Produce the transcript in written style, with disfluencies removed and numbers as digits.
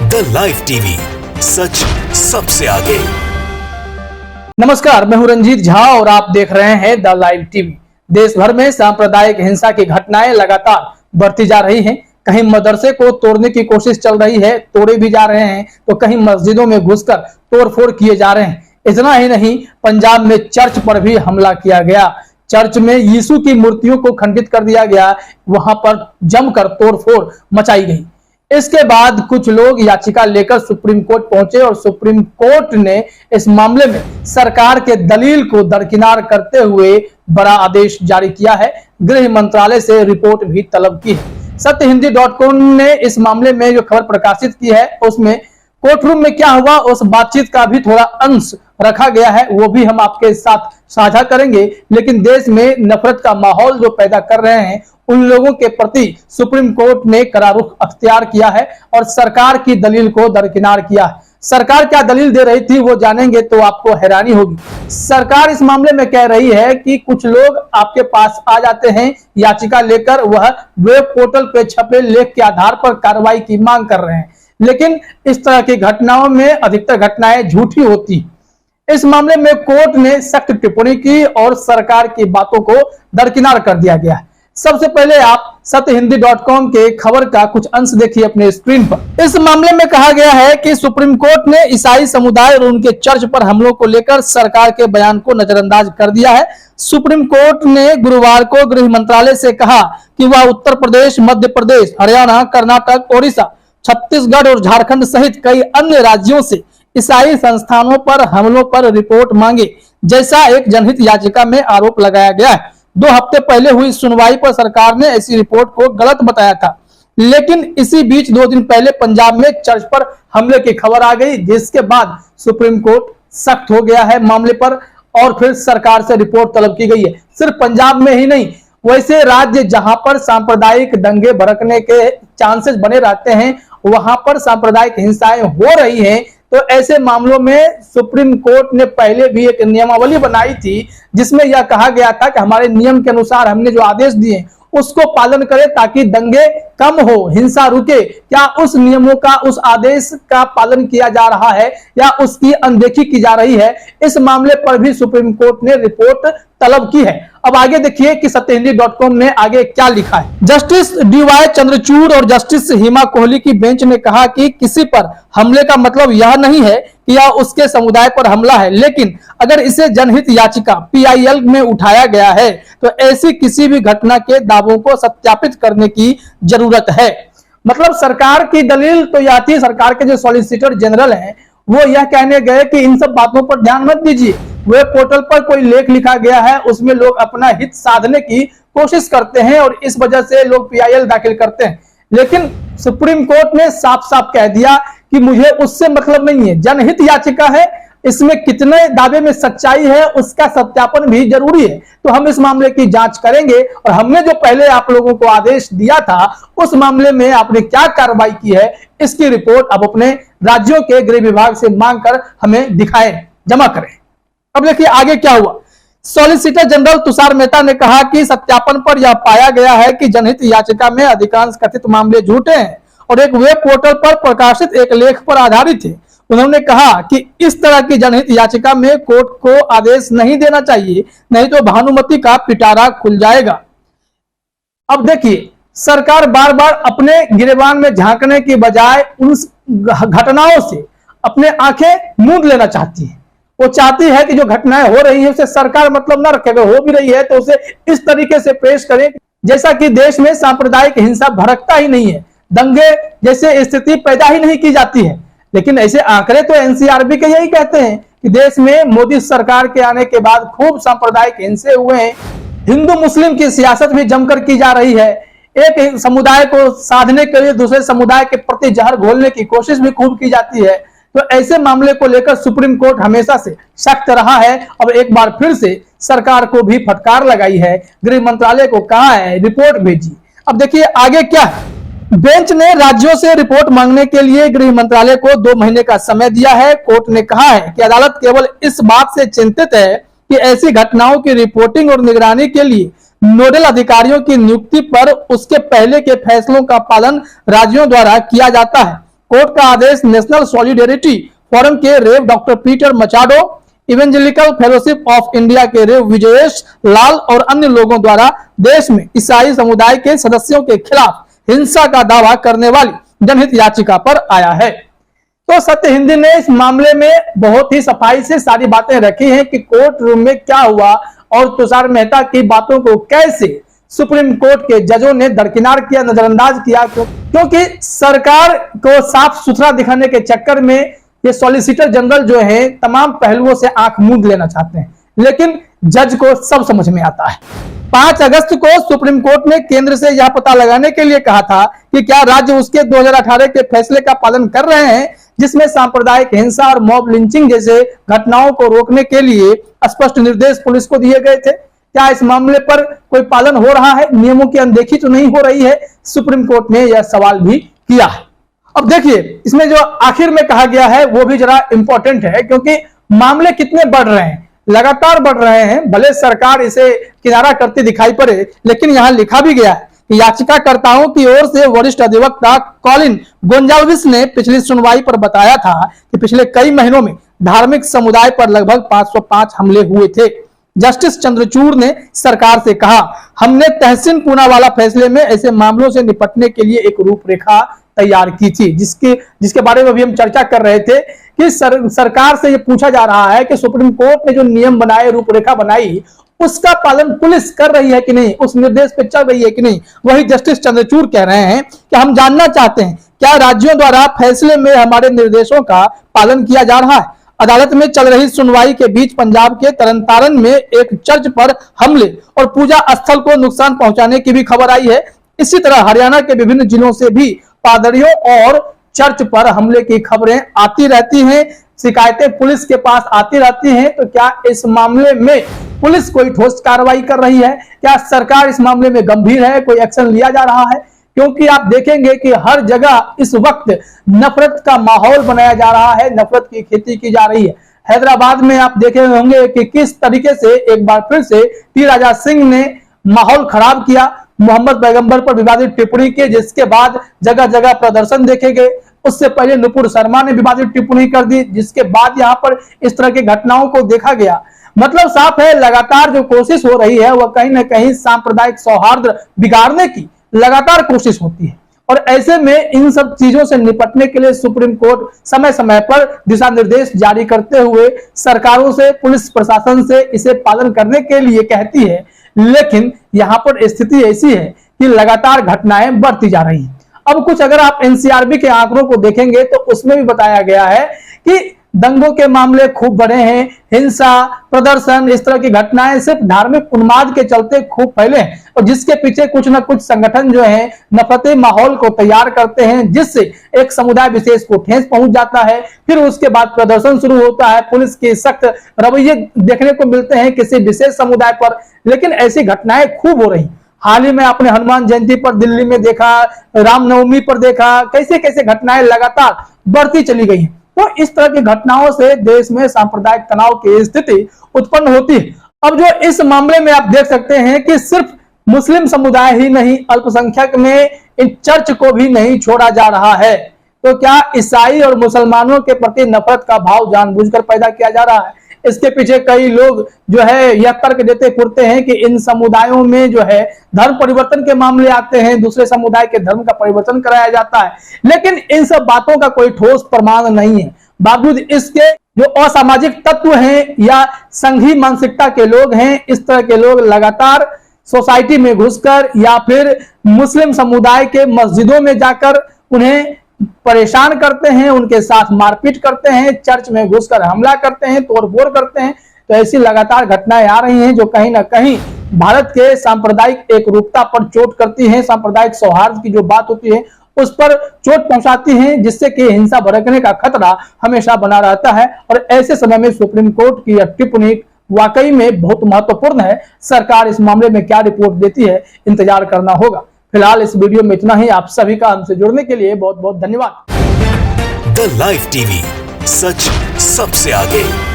The live TV, सच सबसे आगे। नमस्कार, मैं हूं रंजीत झा और आप देख रहे हैं द लाइव टीवी। देश भर में सांप्रदायिक हिंसा की घटनाएं लगातार बढ़ती जा रही हैं। कहीं मदरसे को तोड़ने की कोशिश चल रही है, तोड़े भी जा रहे हैं, तो कहीं मस्जिदों में घुसकर तोड़फोड़ किए जा रहे हैं। इतना ही नहीं, पंजाब में चर्च पर भी हमला किया गया। चर्च में यीशु की मूर्तियों को खंडित कर दिया गया, वहां पर जमकर तोड़फोड़ मचाई गई। इसके बाद कुछ लोग याचिका लेकर सुप्रीम कोर्ट पहुंचे और सुप्रीम कोर्ट ने इस मामले में सरकार के दलील को दरकिनार करते हुए बड़ा आदेश जारी किया है। गृह मंत्रालय से रिपोर्ट भी तलब की है। सत्यहिंदी.com ने इस मामले में जो खबर प्रकाशित की है उसमें कोर्ट रूम में क्या हुआ उस बातचीत का भी थोड़ा अंश रखा गया है, वो भी हम आपके साथ साझा करेंगे। लेकिन देश में नफरत का माहौल जो पैदा कर रहे हैं उन लोगों के प्रति सुप्रीम कोर्ट ने कड़ा रुख अख्तियार किया है और सरकार की दलील को दरकिनार किया है। सरकार क्या दलील दे रही थी वो जानेंगे तो आपको हैरानी होगी। सरकार इस मामले में कह रही है कि कुछ लोग आपके पास आ जाते हैं याचिका लेकर, वह वेब पोर्टल पे छपे लेख के आधार पर कार्रवाई की मांग कर रहे हैं, लेकिन इस तरह की घटनाओं में अधिकतर घटनाएं झूठी होती। इस मामले में कोर्ट ने सख्त टिप्पणी की और सरकार की बातों को दरकिनार कर दिया गया है। सबसे पहले आप सत्यहिंदी.com के खबर का कुछ अंश देखिए अपने स्क्रीन पर। इस मामले में कहा गया है कि सुप्रीम कोर्ट ने ईसाई समुदाय और उनके चर्च पर हमलों को लेकर सरकार के बयान को नजरअंदाज कर दिया है। सुप्रीम कोर्ट ने गुरुवार को गृह मंत्रालय से कहा कि वह उत्तर प्रदेश, मध्य प्रदेश, हरियाणा, कर्नाटक, ओडिशा, छत्तीसगढ़ और झारखंड सहित कई अन्य राज्यों से ईसाई संस्थानों पर हमलों पर रिपोर्ट मांगे, जैसा एक जनहित याचिका में आरोप लगाया गया है। 2 हफ्ते पहले हुई सुनवाई पर सरकार ने ऐसी रिपोर्ट को गलत बताया था, लेकिन इसी बीच 2 दिन पहले पंजाब में चर्च पर हमले की खबर आ गई, जिसके बाद सुप्रीम कोर्ट सख्त हो गया है मामले पर और फिर सरकार से रिपोर्ट तलब की गई है। सिर्फ पंजाब में ही नहीं, वैसे राज्य जहां पर सांप्रदायिक दंगे भड़कने के चांसेस बने रहते हैं, वहां पर सांप्रदायिक हिंसाएं हो रही हैं, तो ऐसे मामलों में सुप्रीम कोर्ट ने पहले भी एक नियमावली बनाई थी जिसमें यह कहा गया था कि हमारे नियम के अनुसार हमने जो आदेश दिए उसको पालन करें ताकि दंगे कम हो, हिंसा रुके। क्या उस नियमों का, उस आदेश का पालन किया जा रहा है या उसकी अनदेखी की जा रही है? इस मामले पर भी सुप्रीम कोर्ट ने रिपोर्ट तलब की है। अब आगे देखिए कि सत्यहिंदी.com ने आगे क्या लिखा है। जस्टिस DY चंद्रचूड़ और जस्टिस हिमा कोहली की बेंच ने कहा कि किसी पर हमले का मतलब यह नहीं है कि यह उसके समुदाय पर हमला है, लेकिन अगर इसे जनहित याचिका PIL में उठाया गया है तो ऐसी किसी भी घटना के दावों को सत्यापित करने की जरूरत है। मतलब सरकार की दलील तो यह थी, सरकार के जो सॉलिसिटर जनरल हैं वो यह कहने गए कि इन सब बातों पर ध्यान मत दीजिए। वेब पोर्टल पर कोई लेख लिखा गया है, उसमें लोग अपना हित साधने की कोशिश करते हैं और इस वजह से लोग PIL दाखिल करते हैं। लेकिन सुप्रीम कोर्ट ने साफ साफ कह दिया कि मुझे उससे मतलब नहीं है, जनहित याचिका है, इसमें कितने दावे में सच्चाई है उसका सत्यापन भी जरूरी है। तो हम इस मामले की जांच करेंगे और हमने जो पहले आप लोगों को आदेश दिया था उस मामले में आपने क्या कार्रवाई की है इसकी रिपोर्ट आप अपने राज्यों के गृह विभाग से मांग कर हमें दिखाएं, जमा करें। अब देखिए आगे क्या हुआ। सॉलिसिटर जनरल तुषार मेहता ने कहा कि सत्यापन पर यह पाया गया है कि जनहित याचिका में अधिकांश कथित मामले झूठे हैं और एक वेब पोर्टल पर प्रकाशित एक लेख पर आधारित है। उन्होंने कहा कि इस तरह की जनहित याचिका में कोर्ट को आदेश नहीं देना चाहिए, नहीं तो भानुमति का पिटारा खुल जाएगा। अब देखिए, सरकार बार बार अपने गिरेबान में झांकने की बजाय उन घटनाओं से अपने आंखें मूंद लेना चाहती है। वो चाहती है कि जो घटनाएं हो रही है उसे सरकार मतलब ना रखे, अगर हो भी रही है तो उसे इस तरीके से पेश करें जैसा कि देश में सांप्रदायिक हिंसा भड़कता ही नहीं है, दंगे जैसे स्थिति पैदा ही नहीं की जाती है। लेकिन ऐसे आंकड़े तो NCRB के यही कहते हैं कि देश में मोदी सरकार के आने के बाद खूब सांप्रदायिक हिंसे हुए हैं। हिंदू मुस्लिम की सियासत भी जमकर की जा रही है। एक समुदाय को साधने के लिए दूसरे समुदाय के प्रति जहर घोलने की कोशिश भी खूब की जाती है। तो ऐसे मामले को लेकर सुप्रीम कोर्ट हमेशा से सख्त रहा है। अब एक बार फिर से सरकार को भी फटकार लगाई है, गृह मंत्रालय को कहा है रिपोर्ट भेजी। अब देखिए आगे क्या है। बेंच ने राज्यों से रिपोर्ट मांगने के लिए गृह मंत्रालय को 2 महीने का समय दिया है। कोर्ट ने कहा है कि अदालत केवल इस बात से चिंतित है कि ऐसी घटनाओं की रिपोर्टिंग और निगरानी के लिए नोडल अधिकारियों की नियुक्ति पर उसके पहले के फैसलों का पालन राज्यों द्वारा किया जाता है। कोर्ट का आदेश नेशनल सॉलिडेरिटी फोरम के Rev doctor Peter Machado, evangelical fellowship of India के रेव विजयेश लाल और अन्य लोगों द्वारा देश में ईसाई समुदाय के सदस्यों के खिलाफ हिंसा का दावा करने वाली जनहित याचिका पर आया है। तो सत्य हिंदी ने इस मामले में बहुत ही सफाई से सारी बातें रखी हैं कि कोर्ट रूम में क्या हुआ और तुषार मेहता की बातों को कैसे सुप्रीम कोर्ट के जजों ने दरकिनार किया, नजरअंदाज किया, क्योंकि सरकार को साफ सुथरा दिखाने के चक्कर में ये सॉलिसिटर जनरल जो है तमाम पहलुओं से आंख मूंद लेना चाहते हैं, लेकिन जज को सब समझ में आता है। 5 अगस्त को सुप्रीम कोर्ट ने केंद्र से यह पता लगाने के लिए कहा था कि क्या राज्य उसके 2018 के फैसले का पालन कर रहे हैं, जिसमें सांप्रदायिक हिंसा और मॉब लिंचिंग जैसे घटनाओं को रोकने के लिए स्पष्ट निर्देश पुलिस को दिए गए थे। क्या इस मामले पर कोई पालन हो रहा है, नियमों की अनदेखी तो नहीं हो रही है? सुप्रीम कोर्ट ने यह सवाल भी किया है। अब देखिए, इसमें जो आखिर में कहा गया है वो भी जरा इंपॉर्टेंट है, क्योंकि मामले कितने बढ़ रहे हैं, लगातार बढ़ रहे हैं। भले सरकार इसे किनारा करती दिखाई पड़े, लेकिन यहां लिखा भी गया है कि याचिकाकर्ताओं की ओर से वरिष्ठ अधिवक्ता कॉलिन गोंजाल्विस ने पिछली सुनवाई पर बताया था कि पिछले कई महीनों में धार्मिक समुदाय पर लगभग 505 हमले हुए थे। जस्टिस चंद्रचूड़ ने सरकार से कहा, हमने तहसीन पूनावाला फैसले में ऐसे मामलों से निपटने के लिए एक रूपरेखा तैयार की थी, जिसके बारे में भी हम चर्चा कर रहे थे कि सरकार से ये पूछा जा रहा है कि सुप्रीम कोर्ट ने जो नियम बनाए, रूपरेखा बनाई, उसका पालन पुलिस कर रही है कि नहीं, उस निर्देश पे चल रही है कि नहीं। वही जस्टिस चंद्रचूड़ कह रहे हैं कि हम जानना चाहते हैं क्या राज्यों द्वारा फैसले में हमारे निर्देशों का पालन किया जा रहा है। अदालत में चल रही सुनवाई के बीच पंजाब के तरनतारन में एक चर्च पर हमले और पूजा स्थल को नुकसान पहुंचाने की भी खबर आई है। इसी तरह हरियाणा के विभिन्न जिलों से भी पादरियों और चर्च पर हमले की खबरें आती रहती हैं, शिकायतें पुलिस के पास आती रहती हैं। तो क्या इस मामले में पुलिस कोई ठोस कार्रवाई कर रही है? क्या सरकार इस मामले में गंभीर है, कोई एक्शन लिया जा रहा है? क्योंकि आप देखेंगे कि हर जगह इस वक्त नफरत का माहौल बनाया जा रहा है, नफरत की खेती की जा रही है। हैदराबाद में आप देखे होंगे कि किस तरीके से एक बार फिर से टी राजा सिंह ने माहौल खराब किया, मोहम्मद पैगंबर पर विवादित टिप्पणी की, जिसके बाद जगह जगह प्रदर्शन देखे गए। उससे पहले नुपुर शर्मा ने विवादित टिप्पणी कर दी, जिसके बाद यहां पर इस तरह की घटनाओं को देखा गया। मतलब साफ है, लगातार जो कोशिश हो रही है वह कहीं ना कहीं सांप्रदायिक सौहार्द बिगाड़ने की लगातार कोशिश होती है। और ऐसे में इन सब चीजों से निपटने के लिए सुप्रीम कोर्ट समय समय पर दिशा निर्देश जारी करते हुए सरकारों से, पुलिस प्रशासन से इसे पालन करने के लिए कहती है। लेकिन यहां पर स्थिति ऐसी है कि लगातार घटनाएं बढ़ती जा रही हैं। अब कुछ अगर आप एनसीआरबी के आंकड़ों को देखेंगे तो उसमें भी बताया गया है कि दंगों के मामले खूब बढ़े हैं, हिंसा, प्रदर्शन, इस तरह की घटनाएं सिर्फ धार्मिक उन्माद के चलते खूब फैले हैं, और जिसके पीछे कुछ न कुछ संगठन जो है नफरती माहौल को तैयार करते हैं, जिससे एक समुदाय विशेष को ठेस पहुंच जाता है। फिर उसके बाद प्रदर्शन शुरू होता है, पुलिस के सख्त रवैये देखने को मिलते हैं किसी विशेष समुदाय पर। लेकिन ऐसी घटनाएं खूब हो रही। हाल ही में आपने हनुमान जयंती पर दिल्ली में देखा, रामनवमी पर देखा, कैसे कैसे घटनाएं लगातार बढ़ती चली गई हैं। तो इस तरह की घटनाओं से देश में सांप्रदायिक तनाव की स्थिति उत्पन्न होती है। अब जो इस मामले में आप देख सकते हैं कि सिर्फ मुस्लिम समुदाय ही नहीं, अल्पसंख्यक में इन चर्च को भी नहीं छोड़ा जा रहा है। तो क्या ईसाई और मुसलमानों के प्रति नफरत का भाव जानबूझकर पैदा किया जा रहा है? इसके पीछे कई लोग जो है यह तर्क देते फिरते हैं कि इन समुदायों में जो है धर्म परिवर्तन के मामले आते हैं, दूसरे समुदाय के धर्म का परिवर्तन कराया जाता है। लेकिन इन सब बातों का कोई ठोस प्रमाण नहीं है। बावजूद इसके जो असामाजिक तत्व हैं या संघी मानसिकता के लोग हैं, इस तरह के लोग लगातार सोसाइटी में घुसकर या फिर मुस्लिम समुदाय के मस्जिदों में जाकर उन्हें परेशान करते हैं, उनके साथ मारपीट करते हैं, चर्च में घुसकर हमला करते हैं, तोड़फोड़ करते हैं। तो ऐसी लगातार घटनाएं आ रही हैं जो कहीं ना कहीं भारत के सांप्रदायिक एकरूपता पर चोट करती हैं, सांप्रदायिक सौहार्द की जो बात होती है उस पर चोट पहुंचाती हैं, जिससे कि हिंसा भड़कने का खतरा हमेशा बना रहता है। और ऐसे समय में सुप्रीम कोर्ट की यह टिप्पणी वाकई में बहुत महत्वपूर्ण है। सरकार इस मामले में क्या रिपोर्ट देती है, इंतजार करना होगा। फिलहाल इस वीडियो में इतना ही। आप सभी का हमसे जुड़ने के लिए बहुत बहुत धन्यवाद। द लाइव टीवी, सच सबसे आगे।